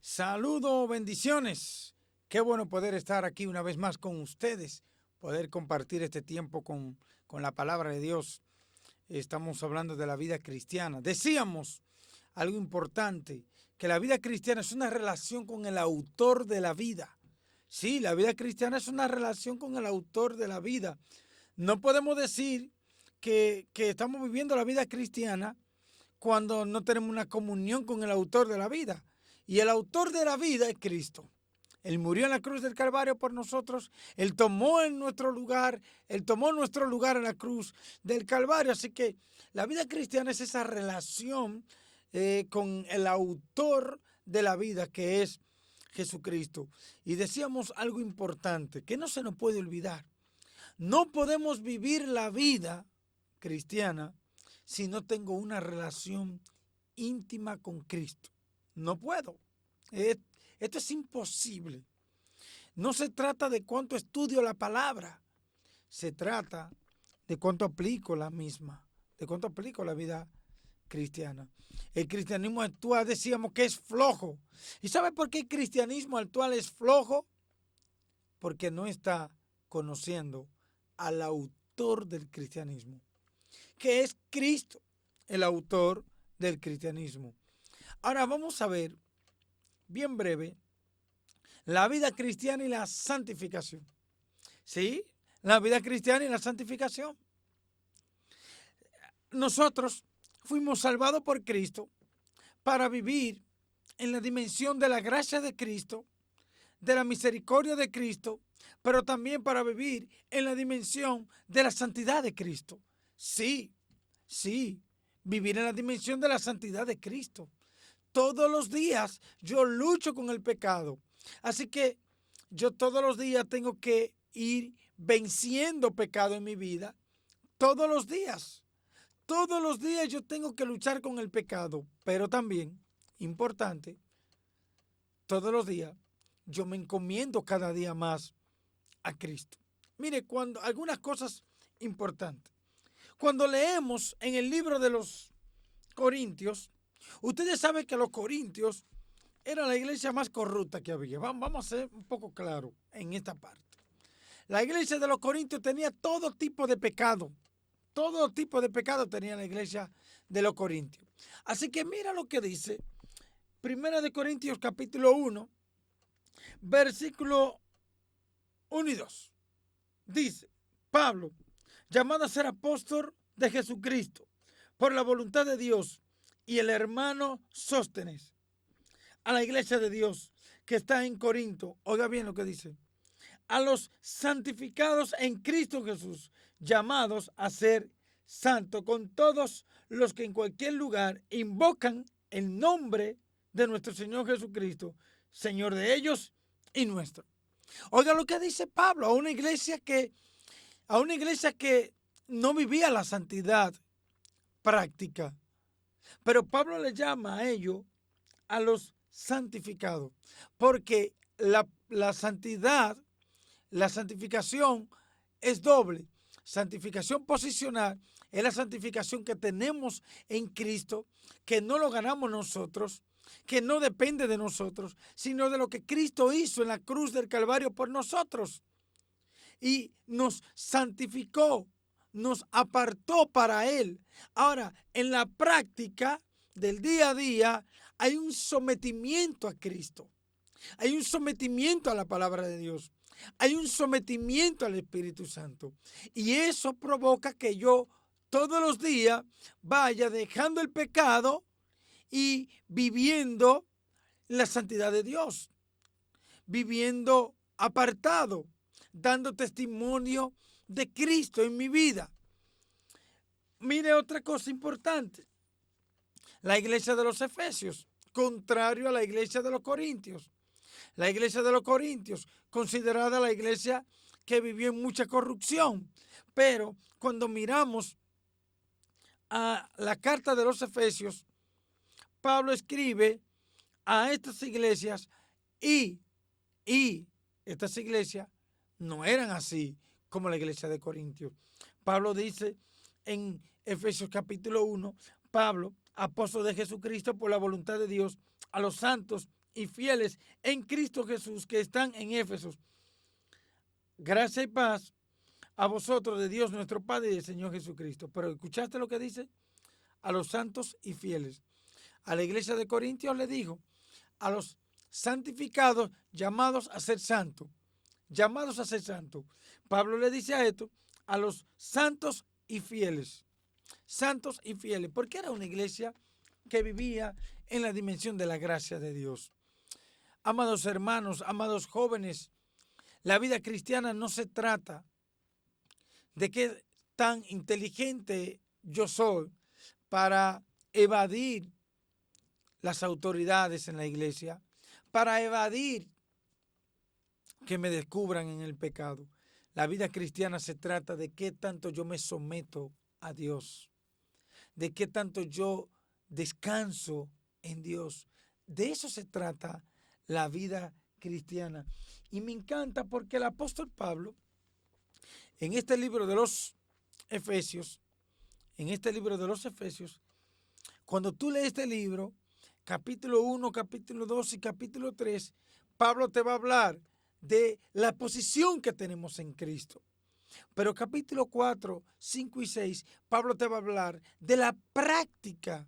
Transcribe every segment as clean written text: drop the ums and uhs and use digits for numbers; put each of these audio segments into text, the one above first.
Saludos, bendiciones. Qué bueno poder estar aquí una vez más con ustedes, poder compartir este tiempo con la palabra de Dios. Estamos hablando de la vida cristiana. Decíamos algo importante, que la vida cristiana es una relación con el autor de la vida. Sí, la vida cristiana es una relación con el autor de la vida. No podemos decir que estamos viviendo la vida cristiana cuando no tenemos una comunión con el autor de la vida. Y el autor de la vida es Cristo. Él murió en la cruz del Calvario por nosotros. Él tomó nuestro lugar en la cruz del Calvario. Así que la vida cristiana es esa relación con el autor de la vida, que es Jesucristo. Y decíamos algo importante, que no se nos puede olvidar. No podemos vivir la vida cristiana si no tengo una relación íntima con Cristo. No puedo. Esto es imposible. No se trata de cuánto estudio la palabra. Se trata de cuánto aplico la misma, de cuánto aplico la vida cristiana. El cristianismo actual decíamos que es flojo. ¿Y sabe por qué el cristianismo actual es flojo? Porque no está conociendo al autor del cristianismo, que es Cristo, el autor del cristianismo. Ahora vamos a ver, bien breve, la vida cristiana y la santificación. ¿Sí? La vida cristiana y la santificación. Nosotros fuimos salvados por Cristo para vivir en la dimensión de la gracia de Cristo, de la misericordia de Cristo, pero también para vivir en la dimensión de la santidad de Cristo. Sí, sí, vivir en la dimensión de la santidad de Cristo. Todos los días yo lucho con el pecado. Así que yo todos los días tengo que ir venciendo pecado en mi vida. Todos los días. Todos los días yo tengo que luchar con el pecado. Pero también, importante, todos los días yo me encomiendo cada día más a Cristo. Mire, cuando algunas cosas importantes. Cuando leemos en el libro de los Corintios, ustedes saben que los Corintios era la iglesia más corrupta que había. Vamos a ser un poco claros en esta parte. La iglesia de los Corintios tenía todo tipo de pecado. Todo tipo de pecado tenía la iglesia de los Corintios. Así que mira lo que dice Primera de Corintios capítulo 1, versículo 1 y 2. Dice, Pablo, llamado a ser apóstol de Jesucristo, por la voluntad de Dios, y el hermano Sóstenes, a la iglesia de Dios que está en Corinto. Oiga bien lo que dice. A los santificados en Cristo Jesús, llamados a ser santos, con todos los que en cualquier lugar invocan el nombre de nuestro Señor Jesucristo, Señor de ellos y nuestro. Oiga lo que dice Pablo a una iglesia que no vivía la santidad práctica. Pero Pablo le llama a ellos a los santificados, porque la santidad, la santificación es doble. Santificación posicional es la santificación que tenemos en Cristo, que no lo ganamos nosotros, que no depende de nosotros, sino de lo que Cristo hizo en la cruz del Calvario por nosotros. Y nos santificó, nos apartó para Él. Ahora, en la práctica del día a día, hay un sometimiento a Cristo. Hay un sometimiento a la palabra de Dios. Hay un sometimiento al Espíritu Santo. Y eso provoca que yo todos los días vaya dejando el pecado y viviendo la santidad de Dios. Viviendo apartado, dando testimonio de Cristo en mi vida. Mire otra cosa importante. La iglesia de los Efesios, contrario a la iglesia de los Corintios. La iglesia de los Corintios, considerada la iglesia que vivió en mucha corrupción. Pero cuando miramos a la carta de los Efesios, Pablo escribe a estas iglesias y estas iglesias no eran así como la iglesia de Corintios. Pablo dice en Efesios capítulo 1, Pablo, apóstol de Jesucristo por la voluntad de Dios, a los santos y fieles en Cristo Jesús que están en Éfeso. Gracia y paz a vosotros de Dios nuestro Padre y del Señor Jesucristo. Pero ¿escuchaste lo que dice? A los santos y fieles. A la iglesia de Corintios le dijo, a los santificados llamados a ser santos. Llamados a ser santos. Pablo le dice a esto, a los santos y fieles. Santos y fieles. Porque era una iglesia que vivía en la dimensión de la gracia de Dios. Amados hermanos, amados jóvenes, la vida cristiana no se trata de qué tan inteligente yo soy para evadir las autoridades en la iglesia, para evadir que me descubran en el pecado. La vida cristiana se trata de qué tanto yo me someto a Dios, de qué tanto yo descanso en Dios. De eso se trata la vida cristiana. Y me encanta porque el apóstol Pablo, en este libro de los Efesios, cuando tú lees este libro, capítulo 1, capítulo 2 y capítulo 3, Pablo te va a hablar de la posición que tenemos en Cristo. Pero capítulo 4, 5 y 6, Pablo te va a hablar de la práctica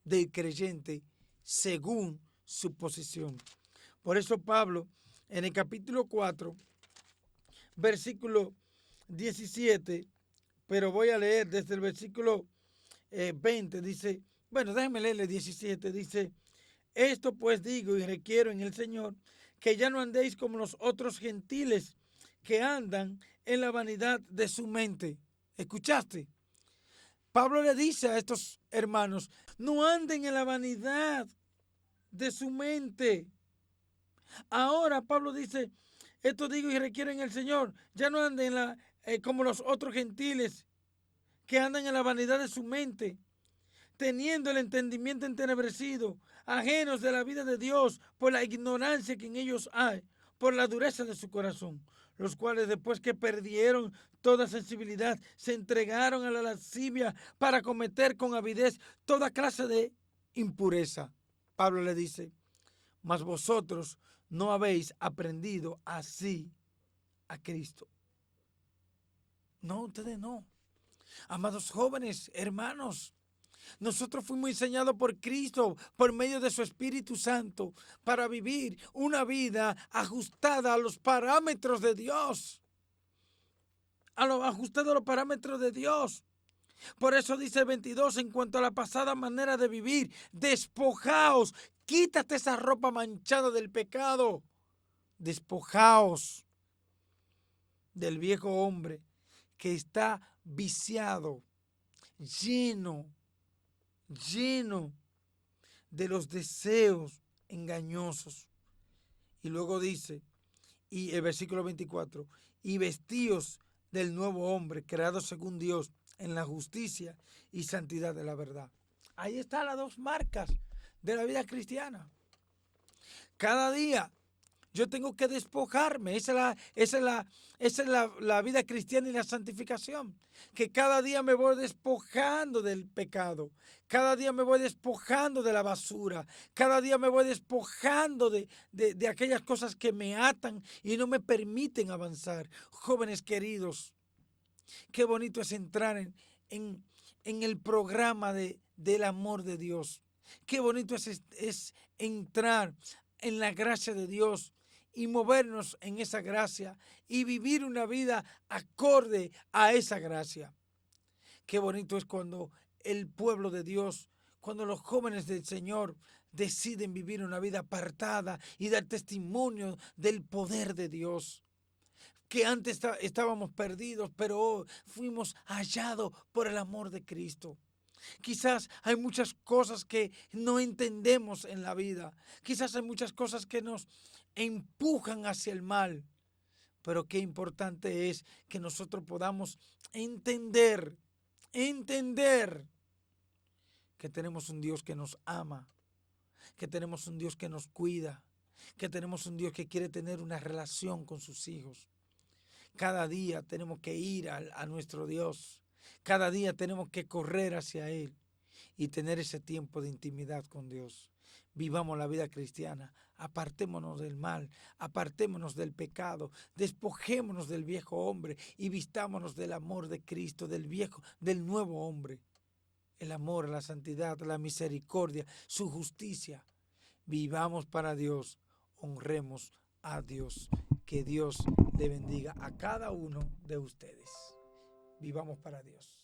del creyente según su posición. Por eso Pablo, en el capítulo 4, versículo 17, pero voy a leer desde el versículo 20, dice, bueno, déjenme leerle 17, dice, esto pues digo y requiero en el Señor, que ya no andéis como los otros gentiles que andan en la vanidad de su mente. ¿Escuchaste? Pablo le dice a estos hermanos, no anden en la vanidad de su mente. Ahora Pablo dice, esto digo y requiero en el Señor, ya no anden como los otros gentiles que andan en la vanidad de su mente, teniendo el entendimiento entenebrecido, ajenos de la vida de Dios por la ignorancia que en ellos hay, por la dureza de su corazón, los cuales después que perdieron toda sensibilidad, se entregaron a la lascivia para cometer con avidez toda clase de impureza. Pablo le dice, mas vosotros no habéis aprendido así a Cristo. No, ustedes no. Amados jóvenes, hermanos, nosotros fuimos enseñados por Cristo, por medio de su Espíritu Santo, para vivir una vida ajustada a los parámetros de Dios. Ajustada a los parámetros de Dios. Por eso dice el 22, en cuanto a la pasada manera de vivir, despojaos, quítate esa ropa manchada del pecado, despojaos del viejo hombre que está viciado, lleno de los deseos engañosos. Y luego dice, y el versículo 24, y vestíos del nuevo hombre, creado según Dios, en la justicia y santidad de la verdad. Ahí están las dos marcas de la vida cristiana. Cada día yo tengo que despojarme. Esa es la vida cristiana y la santificación. Que cada día me voy despojando del pecado. Cada día me voy despojando de la basura. Cada día me voy despojando de aquellas cosas que me atan y no me permiten avanzar. Jóvenes queridos, qué bonito es entrar en el programa del amor de Dios. Qué bonito es entrar en la gracia de Dios y movernos en esa gracia y vivir una vida acorde a esa gracia. Qué bonito es cuando el pueblo de Dios, cuando los jóvenes del Señor deciden vivir una vida apartada y dar testimonio del poder de Dios. Que antes estábamos perdidos, pero fuimos hallados por el amor de Cristo. Quizás hay muchas cosas que no entendemos en la vida. Quizás hay muchas cosas que nos empujan hacia el mal. Pero qué importante es que nosotros podamos entender que tenemos un Dios que nos ama, que tenemos un Dios que nos cuida, que tenemos un Dios que quiere tener una relación con sus hijos. Cada día tenemos que ir a nuestro Dios. Cada día tenemos que correr hacia Él y tener ese tiempo de intimidad con Dios. Vivamos la vida cristiana, apartémonos del mal, apartémonos del pecado, despojémonos del viejo hombre y vistámonos del amor de Cristo, del nuevo hombre. El amor, la santidad, la misericordia, su justicia. Vivamos para Dios, honremos a Dios. Que Dios le bendiga a cada uno de ustedes. Vivamos para Dios.